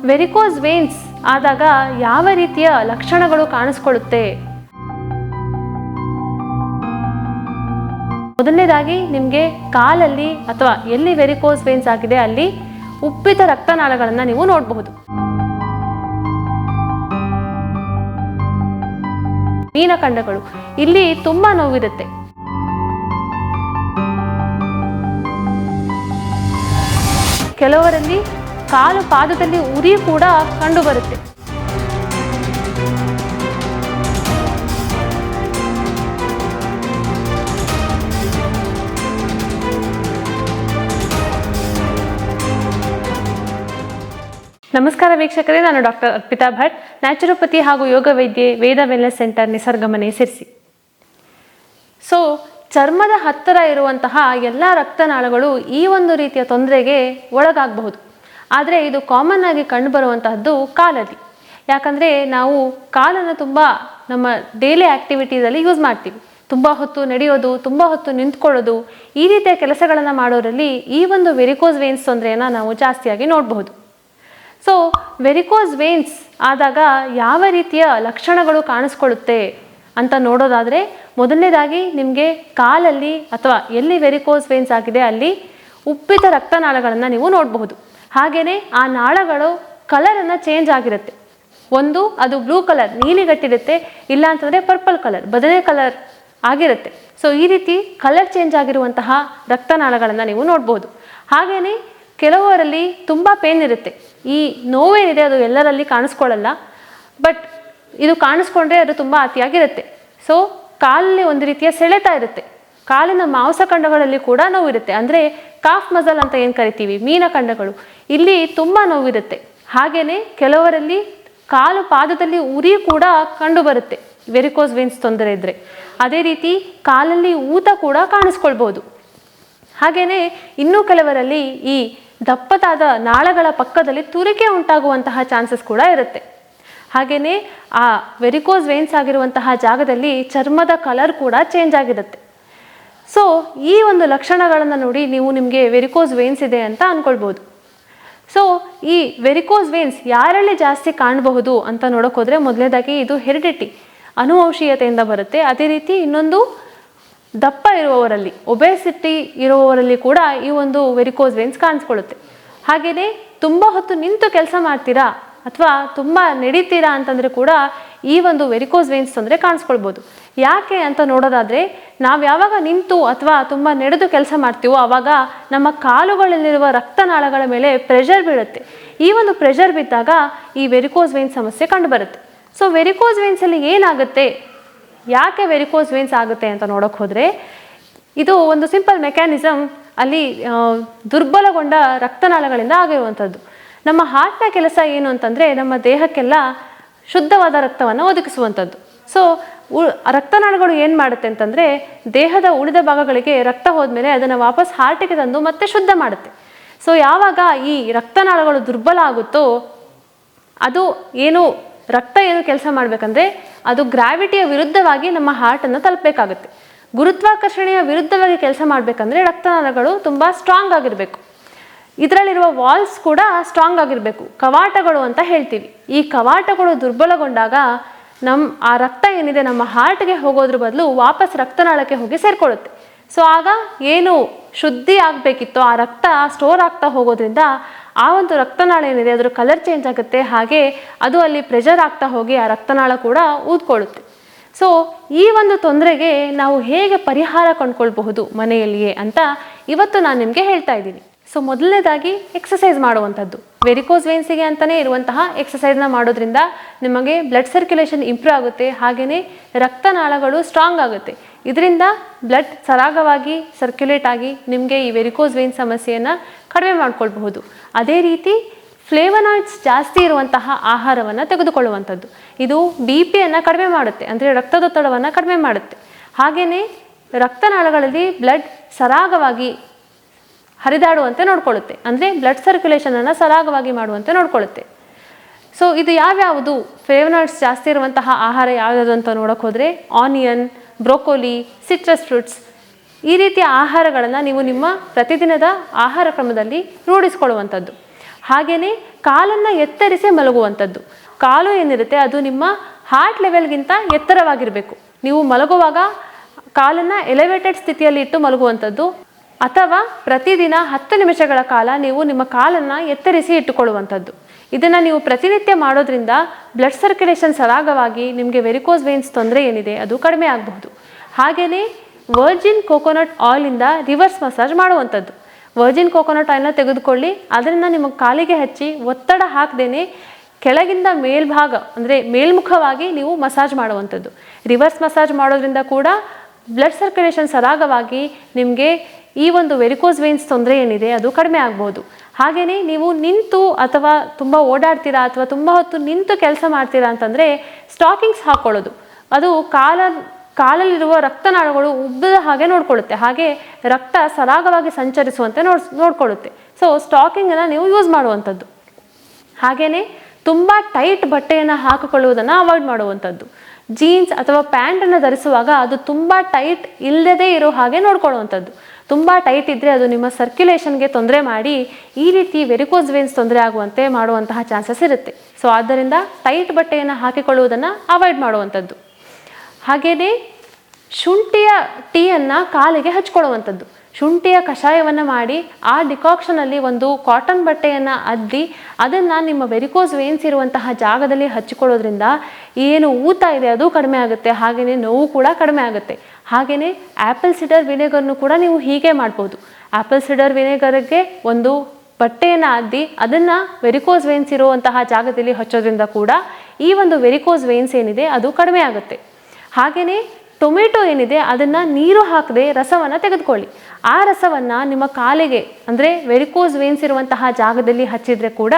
Varicose veins ಆದಾಗ ಯಾವ ರೀತಿಯ ಲಕ್ಷಣಗಳು ಕಾಣಿಸ್ಕೊಳ್ಳುತ್ತೆ? ಮೊದಲನೇದಾಗಿ ನಿಮಗೆ ಕಾಲಲ್ಲಿ ಅಥವಾ ಎಲ್ಲಿ ವೆರಿಕೋಸ್ ವೇನ್ಸ್ ಆಗಿದೆ ಅಲ್ಲಿ ಉಬ್ಬಿದ ರಕ್ತನಾಳಗಳನ್ನು ನೀವು ನೋಡಬಹುದು. ಮೀನಖಂಡಗಳು ಇಲ್ಲಿ ತುಂಬಾ ನೋವಿರುತ್ತೆ. ಕೆಲವರಲ್ಲಿ ಕಾಲು ಪಾದದಲ್ಲಿ ಉರಿ ಕೂಡ ಕಂಡು ಬರುತ್ತೆ. ನಮಸ್ಕಾರ ವೀಕ್ಷಕರೇ, ನಾನು ಡಾಕ್ಟರ್ ಅರ್ಪಿತಾ ಭಟ್, ನ್ಯಾಚುರೋಪತಿ ಹಾಗೂ ಯೋಗ ವೈದ್ಯೆ, Veda wellness center, Nisargamane, Sirsi. So ಚರ್ಮದ ಹತ್ತಿರ ಇರುವಂತಹ ಎಲ್ಲ ರಕ್ತನಾಳಗಳು ಈ ಒಂದು ರೀತಿಯ ತೊಂದರೆಗೆ ಒಳಗಾಗಬಹುದು. ಆದರೆ ಇದು ಕಾಮನ್ ಆಗಿ ಕಂಡುಬರುವಂತಹದ್ದು ಕಾಲಲ್ಲಿ. ಯಾಕಂದರೆ ನಾವು ಕಾಲನ್ನು ತುಂಬ ನಮ್ಮ ಡೈಲಿ ಆ್ಯಕ್ಟಿವಿಟೀಸಲ್ಲಿ ಯೂಸ್ ಮಾಡ್ತೀವಿ. ತುಂಬ ಹೊತ್ತು ನಡೆಯೋದು, ತುಂಬ ಹೊತ್ತು ನಿಂತ್ಕೊಳ್ಳೋದು, ಈ ರೀತಿಯ ಕೆಲಸಗಳನ್ನು ಮಾಡೋರಲ್ಲಿ ಈ ಒಂದು ವೆರಿಕೋಸ್ ವೇನ್ಸ್ ತೊಂದರೆಯನ್ನು ನಾವು ಜಾಸ್ತಿಯಾಗಿ ನೋಡಬಹುದು. ಸೊ ವೆರಿಕೋಸ್ ವೇನ್ಸ್ ಆದಾಗ ಯಾವ ರೀತಿಯ ಲಕ್ಷಣಗಳು ಕಾಣಿಸ್ಕೊಳ್ಳುತ್ತೆ ಅಂತ ನೋಡೋದಾದರೆ, ಮೊದಲನೇದಾಗಿ ನಿಮಗೆ ಕಾಲಲ್ಲಿ ಅಥವಾ ಎಲ್ಲಿ ವೆರಿಕೋಸ್ ವೇನ್ಸ್ ಆಗಿದೆ ಅಲ್ಲಿ ಉಬ್ಬಿದ ರಕ್ತನಾಳಗಳನ್ನು ನೀವು ನೋಡಬಹುದು. ಹಾಗೆಯೇ ಆ ನಾಳಗಳು ಕಲರನ್ನು ಚೇಂಜ್ ಆಗಿರುತ್ತೆ. ಒಂದು ಅದು ಬ್ಲೂ ಕಲರ್ ನೀಲಿಗಟ್ಟಿರುತ್ತೆ, ಇಲ್ಲ ಅಂತಂದರೆ ಪರ್ಪಲ್ ಕಲರ್ ಬದನೆ ಕಲರ್ ಆಗಿರುತ್ತೆ. ಸೊ ಈ ರೀತಿ ಕಲರ್ ಚೇಂಜ್ ಆಗಿರುವಂತಹ ರಕ್ತನಾಳಗಳನ್ನು ನೀವು ನೋಡ್ಬೋದು. ಹಾಗೆಯೇ ಕೆಲವರಲ್ಲಿ ತುಂಬ ಪೇನ್ ಇರುತ್ತೆ. ಈ ನೋವೇನಿದೆ ಅದು ಎಲ್ಲರಲ್ಲಿ ಕಾಣಿಸ್ಕೊಳ್ಳಲ್ಲ, ಬಟ್ ಇದು ಕಾಣಿಸ್ಕೊಂಡ್ರೆ ಅದು ತುಂಬ ಅತಿಯಾಗಿರುತ್ತೆ. ಸೊ ಕಾಲಲ್ಲಿ ಒಂದು ರೀತಿಯ ಸೆಳೆತ ಇರುತ್ತೆ. ಕಾಲಿನ ಮಾಂಸಖಂಡಗಳಲ್ಲಿ ಕೂಡ ನೋವಿರುತ್ತೆ. ಅಂದರೆ ಕಾಫ್ ಮಸಲ್ ಅಂತ ಏನು ಕರಿತೀವಿ, ಮೀನಖಂಡಗಳು, ಇಲ್ಲಿ ತುಂಬ ನೋವಿರುತ್ತೆ. ಹಾಗೆಯೇ ಕೆಲವರಲ್ಲಿ ಕಾಲು ಪಾದದಲ್ಲಿ ಉರಿ ಕೂಡ ಕಂಡು ಬರುತ್ತೆ ವೆರಿಕೋಸ್ ವೇನ್ಸ್ ತೊಂದರೆ ಇದ್ದರೆ. ಅದೇ ರೀತಿ ಕಾಲಲ್ಲಿ ಊತ ಕೂಡ ಕಾಣಿಸ್ಕೊಳ್ಬೋದು. ಹಾಗೆಯೇ ಇನ್ನೂ ಕೆಲವರಲ್ಲಿ ಈ ದಪ್ಪದಾದ ನಾಳಗಳ ಪಕ್ಕದಲ್ಲಿ ತುರಿಕೆ ಉಂಟಾಗುವಂತಹ ಚಾನ್ಸಸ್ ಕೂಡ ಇರುತ್ತೆ. ಹಾಗೆಯೇ ಆ ವೆರಿಕೋಸ್ ವೇನ್ಸ್ ಆಗಿರುವಂತಹ ಜಾಗದಲ್ಲಿ ಚರ್ಮದ ಕಲರ್ ಕೂಡ ಚೇಂಜ್ ಆಗಿರುತ್ತೆ. ಸೊ ಈ ಒಂದು ಲಕ್ಷಣಗಳನ್ನು ನೋಡಿ ನೀವು ನಿಮಗೆ ವೆರಿಕೋಸ್ ವೇನ್ಸ್ ಇದೆ ಅಂತ ಅಂದ್ಕೊಳ್ಬೋದು. ಸೊ ಈ ವೆರಿಕೋಸ್ ವೇನ್ಸ್ ಯಾರಲ್ಲಿ ಜಾಸ್ತಿ ಕಾಣಬಹುದು ಅಂತ ನೋಡೋಕ್ಕೋದ್ರೆ, ಮೊದಲನೇದಾಗಿ ಇದು ಹೆರಿಡಿಟಿ, ಅನುವಂಶೀಯತೆಯಿಂದ ಬರುತ್ತೆ. ಅದೇ ರೀತಿ ಇನ್ನೊಂದು ದಪ್ಪ ಇರುವವರಲ್ಲಿ, ಒಬೆಸಿಟಿ ಇರುವವರಲ್ಲಿ ಕೂಡ ಈ ಒಂದು ವೆರಿಕೋಸ್ ವೇನ್ಸ್ ಕಾಣಿಸ್ಕೊಳ್ಳುತ್ತೆ. ಹಾಗೆಯೇ ತುಂಬ ಹೊತ್ತು ನಿಂತು ಕೆಲಸ ಮಾಡ್ತೀರಾ ಅಥವಾ ತುಂಬ ನಡೀತೀರಾ ಅಂತಂದರೆ ಕೂಡ ಈ ಒಂದು ವೆರಿಕೋಸ್ ವೇನ್ಸ್ ತೊಂದರೆ ಕಾಣಿಸ್ಕೊಳ್ಬೋದು. ಯಾಕೆ ಅಂತ ನೋಡೋದಾದರೆ, ನಾವು ಯಾವಾಗ ನಿಂತು ಅಥವಾ ತುಂಬ ನಡೆದು ಕೆಲಸ ಮಾಡ್ತೀವೋ ಆವಾಗ ನಮ್ಮ ಕಾಲುಗಳಲ್ಲಿರುವ ರಕ್ತನಾಳಗಳ ಮೇಲೆ ಪ್ರೆಷರ್ ಬೀಳುತ್ತೆ. ಈ ಒಂದು ಪ್ರೆಷರ್ ಬಿದ್ದಾಗ ಈ ವೆರಿಕೋಸ್ ವೇನ್ಸ್ ಸಮಸ್ಯೆ ಕಂಡುಬರುತ್ತೆ. ಸೊ ವೆರಿಕೋಸ್ ವೇನ್ಸಲ್ಲಿ ಏನಾಗುತ್ತೆ, ಯಾಕೆ ವೆರಿಕೋಸ್ ವೇನ್ಸ್ ಆಗುತ್ತೆ ಅಂತ ನೋಡೋಕೆ ಹೋದರೆ, ಇದು ಒಂದು ಸಿಂಪಲ್ ಮೆಕ್ಯಾನಿಸಮ್. ಅಲ್ಲಿ ದುರ್ಬಲಗೊಂಡ ರಕ್ತನಾಳಗಳಿಂದ ಆಗಿರುವಂಥದ್ದು. ನಮ್ಮ ಹಾರ್ಟ್ನ ಕೆಲಸ ಏನು ಅಂತಂದರೆ, ನಮ್ಮ ದೇಹಕ್ಕೆಲ್ಲ ಶುದ್ಧವಾದ ರಕ್ತವನ್ನು ಒದಗಿಸುವಂಥದ್ದು. ಸೊ ರಕ್ತನಾಳಗಳು ಏನು ಮಾಡುತ್ತೆ ಅಂತಂದರೆ, ದೇಹದ ಉಳಿದ ಭಾಗಗಳಿಗೆ ರಕ್ತ ಹೋದ್ಮೇಲೆ ಅದನ್ನು ವಾಪಸ್ ಹಾರ್ಟಿಗೆ ತಂದು ಮತ್ತೆ ಶುದ್ಧ ಮಾಡುತ್ತೆ. ಸೊ ಯಾವಾಗ ಈ ರಕ್ತನಾಳಗಳು ದುರ್ಬಲ ಆಗುತ್ತೋ, ಅದು ಏನು ರಕ್ತ ಏನು ಕೆಲಸ ಮಾಡಬೇಕಂದ್ರೆ ಅದು ಗ್ರಾವಿಟಿಯ ವಿರುದ್ಧವಾಗಿ ನಮ್ಮ ಹಾರ್ಟನ್ನು ತಲುಪಬೇಕಾಗುತ್ತೆ. ಗುರುತ್ವಾಕರ್ಷಣೆಯ ವಿರುದ್ಧವಾಗಿ ಕೆಲಸ ಮಾಡಬೇಕಂದ್ರೆ ರಕ್ತನಾಳಗಳು ತುಂಬ ಸ್ಟ್ರಾಂಗ್ ಆಗಿರಬೇಕು. ಇದರಲ್ಲಿರುವ ವಾಲ್ಸ್ ಕೂಡ ಸ್ಟ್ರಾಂಗ್ ಆಗಿರಬೇಕು, ಕವಾಟಗಳು ಅಂತ ಹೇಳ್ತೀವಿ. ಈ ಕವಾಟಗಳು ದುರ್ಬಲಗೊಂಡಾಗ ಆ ರಕ್ತ ಏನಿದೆ ನಮ್ಮ ಹಾರ್ಟ್ಗೆ ಹೋಗೋದ್ರ ಬದಲು ವಾಪಸ್ ರಕ್ತನಾಳಕ್ಕೆ ಹೋಗಿ ಸೇರಿಕೊಳ್ಳುತ್ತೆ. ಸೊ ಆಗ ಏನು ಶುದ್ಧಿ ಆಗಬೇಕಿತ್ತೋ ಆ ರಕ್ತ ಸ್ಟೋರ್ ಆಗ್ತಾ ಹೋಗೋದ್ರಿಂದ ಆ ಒಂದು ರಕ್ತನಾಳ ಏನಿದೆ ಅದರ ಕಲರ್ ಚೇಂಜ್ ಆಗುತ್ತೆ. ಹಾಗೆ ಅದು ಅಲ್ಲಿ ಪ್ರೆಷರ್ ಆಗ್ತಾ ಹೋಗಿ ಆ ರಕ್ತನಾಳ ಕೂಡ ಊದ್ಕೊಳ್ಳುತ್ತೆ. ಸೊ ಈ ಒಂದು ತೊಂದರೆಗೆ ನಾವು ಹೇಗೆ ಪರಿಹಾರ ಕಂಡುಕೊಳ್ಬಹುದು ಮನೆಯಲ್ಲಿಯೇ ಅಂತ ಇವತ್ತು ನಾನು ನಿಮಗೆ ಹೇಳ್ತಾ ಇದ್ದೀನಿ. ಸೊ ಮೊದಲನೇದಾಗಿ ಎಕ್ಸಸೈಸ್ ಮಾಡುವಂಥದ್ದು. ವೆರಿಕೋಸ್ ವೇನ್ಸಿಗೆ ಅಂತಲೇ ಇರುವಂತಹ ಎಕ್ಸಸೈಸ್ನ ಮಾಡೋದ್ರಿಂದ ನಿಮಗೆ ಬ್ಲಡ್ ಸರ್ಕ್ಯುಲೇಷನ್ ಇಂಪ್ರೂವ್ ಆಗುತ್ತೆ. ಹಾಗೆಯೇ ರಕ್ತನಾಳಗಳು ಸ್ಟ್ರಾಂಗ್ ಆಗುತ್ತೆ. ಇದರಿಂದ ಬ್ಲಡ್ ಸರಾಗವಾಗಿ ಸರ್ಕ್ಯುಲೇಟ್ ಆಗಿ ನಿಮಗೆ ಈ ವೆರಿಕೋಸ್ ವೇನ್ ಸಮಸ್ಯೆಯನ್ನು ಕಡಿಮೆ ಮಾಡ್ಕೊಳ್ಬಹುದು. ಅದೇ ರೀತಿ ಫ್ಲೇವನಾಯ್ಡ್ಸ್ ಜಾಸ್ತಿ ಇರುವಂತಹ ಆಹಾರವನ್ನು ತೆಗೆದುಕೊಳ್ಳುವಂಥದ್ದು. ಇದು BP-ಯನ್ನು ಕಡಿಮೆ ಮಾಡುತ್ತೆ, ಅಂದರೆ ರಕ್ತದೊತ್ತಡವನ್ನು ಕಡಿಮೆ ಮಾಡುತ್ತೆ. ಹಾಗೆಯೇ ರಕ್ತನಾಳಗಳಲ್ಲಿ ಬ್ಲಡ್ ಸರಾಗವಾಗಿ ಹರಿದಾಡುವಂತೆ ನೋಡ್ಕೊಳ್ಳುತ್ತೆ, ಅಂದರೆ ಬ್ಲಡ್ ಸರ್ಕ್ಯುಲೇಷನನ್ನು ಸರಾಗವಾಗಿ ಮಾಡುವಂತೆ ನೋಡ್ಕೊಳ್ಳುತ್ತೆ. ಸೊ ಇದು ಯಾವ್ಯಾವುದು ಫ್ಲೇವನಾಯ್ಡ್ಸ್ ಜಾಸ್ತಿ ಇರುವಂತಹ ಆಹಾರ ಯಾವ್ಯಾವುದು ಅಂತ ನೋಡೋಕೆ ಹೋದರೆ, ಆನಿಯನ್, ಬ್ರೋಕೋಲಿ, ಸಿಟ್ರಸ್ ಫ್ರೂಟ್ಸ್, ಈ ರೀತಿಯ ಆಹಾರಗಳನ್ನು ನೀವು ನಿಮ್ಮ ಪ್ರತಿದಿನದ ಆಹಾರ ಕ್ರಮದಲ್ಲಿ ರೂಢಿಸ್ಕೊಳ್ಳುವಂಥದ್ದು. ಹಾಗೆಯೇ ಕಾಲನ್ನು ಎತ್ತರಿಸಿ ಮಲಗುವಂಥದ್ದು. ಕಾಲು ಏನಿರುತ್ತೆ ಅದು ನಿಮ್ಮ ಹಾರ್ಟ್ ಲೆವೆಲ್ಗಿಂತ ಎತ್ತರವಾಗಿರಬೇಕು. ನೀವು ಮಲಗುವಾಗ ಕಾಲನ್ನು ಎಲಿವೇಟೆಡ್ ಸ್ಥಿತಿಯಲ್ಲಿ ಇಟ್ಟು ಮಲಗುವಂಥದ್ದು, ಅಥವಾ ಪ್ರತಿದಿನ 10 ನಿಮಿಷಗಳ ಕಾಲ ನೀವು ನಿಮ್ಮ ಕಾಲನ್ನು ಎತ್ತರಿಸಿ ಇಟ್ಟುಕೊಳ್ಳುವಂಥದ್ದು. ಇದನ್ನು ನೀವು ಪ್ರತಿನಿತ್ಯ ಮಾಡೋದ್ರಿಂದ ಬ್ಲಡ್ ಸರ್ಕ್ಯುಲೇಷನ್ ಸರಾಗವಾಗಿ ನಿಮಗೆ ವೆರಿಕೋಸ್ ವೇನ್ಸ್ ತೊಂದರೆ ಏನಿದೆ ಅದು ಕಡಿಮೆ ಆಗಬಹುದು. ಹಾಗೆಯೇ ವರ್ಜಿನ್ ಕೋಕೋನಟ್ ಆಯಿಲಿಂದ ರಿವರ್ಸ್ ಮಸಾಜ್ ಮಾಡುವಂಥದ್ದು. ವರ್ಜಿನ್ ಕೋಕೋನಟ್ ಆಯಿಲ್ನ ತೆಗೆದುಕೊಳ್ಳಿ, ಅದನ್ನು ನಿಮ್ಮ ಕಾಲಿಗೆ ಹಚ್ಚಿ ಒತ್ತಡ ಹಾಕದೇನೆ ಕೆಳಗಿಂದ ಮೇಲ್ಭಾಗ ಅಂದರೆ ಮೇಲ್ಮುಖವಾಗಿ ನೀವು ಮಸಾಜ್ ಮಾಡುವಂಥದ್ದು. ರಿವರ್ಸ್ ಮಸಾಜ್ ಮಾಡೋದ್ರಿಂದ ಕೂಡ ಬ್ಲಡ್ ಸರ್ಕ್ಯುಲೇಷನ್ ಸರಾಗವಾಗಿ ನಿಮಗೆ ಈ ಒಂದು ವೆರಿಕೋಸ್ ವೇನ್ಸ್ ತೊಂದರೆ ಏನಿದೆ ಅದು ಕಡಿಮೆ ಆಗ್ಬೋದು. ಹಾಗೆಯೇ ನೀವು ನಿಂತು ಅಥವಾ ತುಂಬ ಓಡಾಡ್ತೀರಾ ಅಥವಾ ತುಂಬ ಹೊತ್ತು ನಿಂತು ಕೆಲಸ ಮಾಡ್ತೀರಾ ಅಂತಂದರೆ ಸ್ಟಾಕಿಂಗ್ಸ್ ಹಾಕ್ಕೊಳ್ಳೋದು ಅದು ಕಾಲಲ್ಲಿರುವ ರಕ್ತನಾಳಗಳು ಉಬ್ಬದ ಹಾಗೆ ನೋಡ್ಕೊಳ್ಳುತ್ತೆ, ಹಾಗೆ ರಕ್ತ ಸರಾಗವಾಗಿ ಸಂಚರಿಸುವಂತೆ ನೋಡ್ಕೊಳ್ಳುತ್ತೆ. ಸೊ ಸ್ಟಾಕಿಂಗನ್ನು ನೀವು ಯೂಸ್ ಮಾಡುವಂಥದ್ದು. ಹಾಗೆಯೇ ತುಂಬ ಟೈಟ್ ಬಟ್ಟೆಯನ್ನು ಹಾಕಿಕೊಳ್ಳುವುದನ್ನು ಅವಾಯ್ಡ್ ಮಾಡುವಂಥದ್ದು. ಜೀನ್ಸ್ ಅಥವಾ ಪ್ಯಾಂಟನ್ನು ಧರಿಸುವಾಗ ಅದು ತುಂಬ ಟೈಟ್ ಇಲ್ಲದೇ ಇರೋ ಹಾಗೆ ನೋಡ್ಕೊಳ್ಳುವಂಥದ್ದು. ತುಂಬ ಟೈಟ್ ಇದ್ದರೆ ಅದು ನಿಮ್ಮ ಸರ್ಕ್ಯುಲೇಷನ್ಗೆ ತೊಂದರೆ ಮಾಡಿ ಈ ರೀತಿ ವೆರಿಕೋಸ್ ವೇನ್ಸ್ ತೊಂದರೆ ಆಗುವಂತೆ ಮಾಡುವಂತಹ ಚಾನ್ಸಸ್ ಇರುತ್ತೆ. ಸೊ ಆದ್ದರಿಂದ ಟೈಟ್ ಬಟ್ಟೆಯನ್ನು ಹಾಕಿಕೊಳ್ಳುವುದನ್ನು ಅವಾಯ್ಡ್ ಮಾಡುವಂಥದ್ದು. ಹಾಗೆಯೇ ಶುಂಠಿಯ ಟೀಯನ್ನು ಕಾಲಿಗೆ ಹಚ್ಕೊಳ್ಳುವಂಥದ್ದು. ಶುಂಠಿಯ ಕಷಾಯವನ್ನು ಮಾಡಿ ಆ ಡಿಕಾಕ್ಷನಲ್ಲಿ ಒಂದು ಕಾಟನ್ ಬಟ್ಟೆಯನ್ನು ಅದ್ದಿ ಅದನ್ನು ನಿಮ್ಮ ವೆರಿಕೋಸ್ ವೇನ್ಸ್ ಇರುವಂತಹ ಜಾಗದಲ್ಲಿ ಹಚ್ಚಿಕೊಳ್ಳೋದ್ರಿಂದ ಏನು ಊತ ಇದೆ ಅದು ಕಡಿಮೆ ಆಗುತ್ತೆ, ಹಾಗೆಯೇ ನೋವು ಕೂಡ ಕಡಿಮೆ ಆಗುತ್ತೆ. ಹಾಗೆಯೇ ಆ್ಯಪಲ್ ಸಿಡರ್ ವಿನೆಗರ್ನು ಕೂಡ ನೀವು ಹೀಗೆ ಮಾಡ್ಬೋದು. ಆ್ಯಪಲ್ ಸಿಡರ್ ವಿನೆಗರ್ಗೆ ಒಂದು ಬಟ್ಟೆಯನ್ನು ಅದ್ದಿ ಅದನ್ನು ವೆರಿಕೋಸ್ ವೇನ್ಸ್ ಇರುವಂತಹ ಜಾಗದಲ್ಲಿ ಹಚ್ಚೋದ್ರಿಂದ ಕೂಡ ಈ ಒಂದು ವೆರಿಕೋಸ್ ವೇನ್ಸ್ ಏನಿದೆ ಅದು ಕಡಿಮೆ ಆಗುತ್ತೆ. ಹಾಗೆಯೇ ಟೊಮೆಟೊ ಏನಿದೆ ಅದನ್ನು ನೀರು ಹಾಕದೆ ರಸವನ್ನು ತೆಗೆದುಕೊಳ್ಳಿ. ಆ ರಸವನ್ನು ನಿಮ್ಮ ಕಾಲಿಗೆ ಅಂದರೆ ವೆರಿಕೋಸ್ ವೇನ್ಸ್ ಇರುವಂತಹ ಜಾಗದಲ್ಲಿ ಹಚ್ಚಿದರೆ ಕೂಡ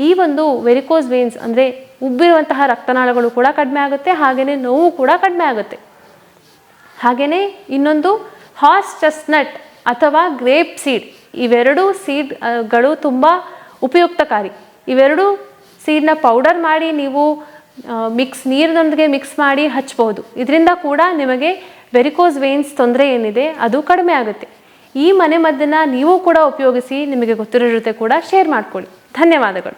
ಈ ಒಂದು ವೆರಿಕೋಸ್ ವೇನ್ಸ್ ಅಂದರೆ ಉಬ್ಬಿರುವಂತಹ ರಕ್ತನಾಳಗಳು ಕೂಡ ಕಡಿಮೆ ಆಗುತ್ತೆ, ಹಾಗೆಯೇ ನೋವು ಕೂಡ ಕಡಿಮೆ ಆಗುತ್ತೆ. ಹಾಗೆಯೇ ಇನ್ನೊಂದು ಹಾರ್ಸ್ ಚೆಸ್ಟ್ನಟ್ ಅಥವಾ ಗ್ರೇಪ್ ಸೀಡ್, ಇವೆರಡೂ ಸೀಡ್ಗಳು ತುಂಬ ಉಪಯುಕ್ತಕಾರಿ. ಇವೆರಡೂ ಸೀಡ್ನ ಪೌಡರ್ ಮಾಡಿ ನೀವು ನೀರಿನೊಂದಿಗೆ ಮಿಕ್ಸ್ ಮಾಡಿ ಹಚ್ಬೋದು. ಇದರಿಂದ ಕೂಡ ನಿಮಗೆ ವೆರಿಕೋಸ್ ವೇನ್ಸ್ ತೊಂದರೆ ಏನಿದೆ ಅದು ಕಡಿಮೆ ಆಗುತ್ತೆ. ಈ ಮನೆಮದ್ದನ್ನು ನೀವು ಕೂಡ ಉಪಯೋಗಿಸಿ ನಿಮಗೆ ಗೊತ್ತಿರೋ ಜೊತೆ ಕೂಡ ಶೇರ್ ಮಾಡ್ಕೊಳ್ಳಿ. ಧನ್ಯವಾದಗಳು.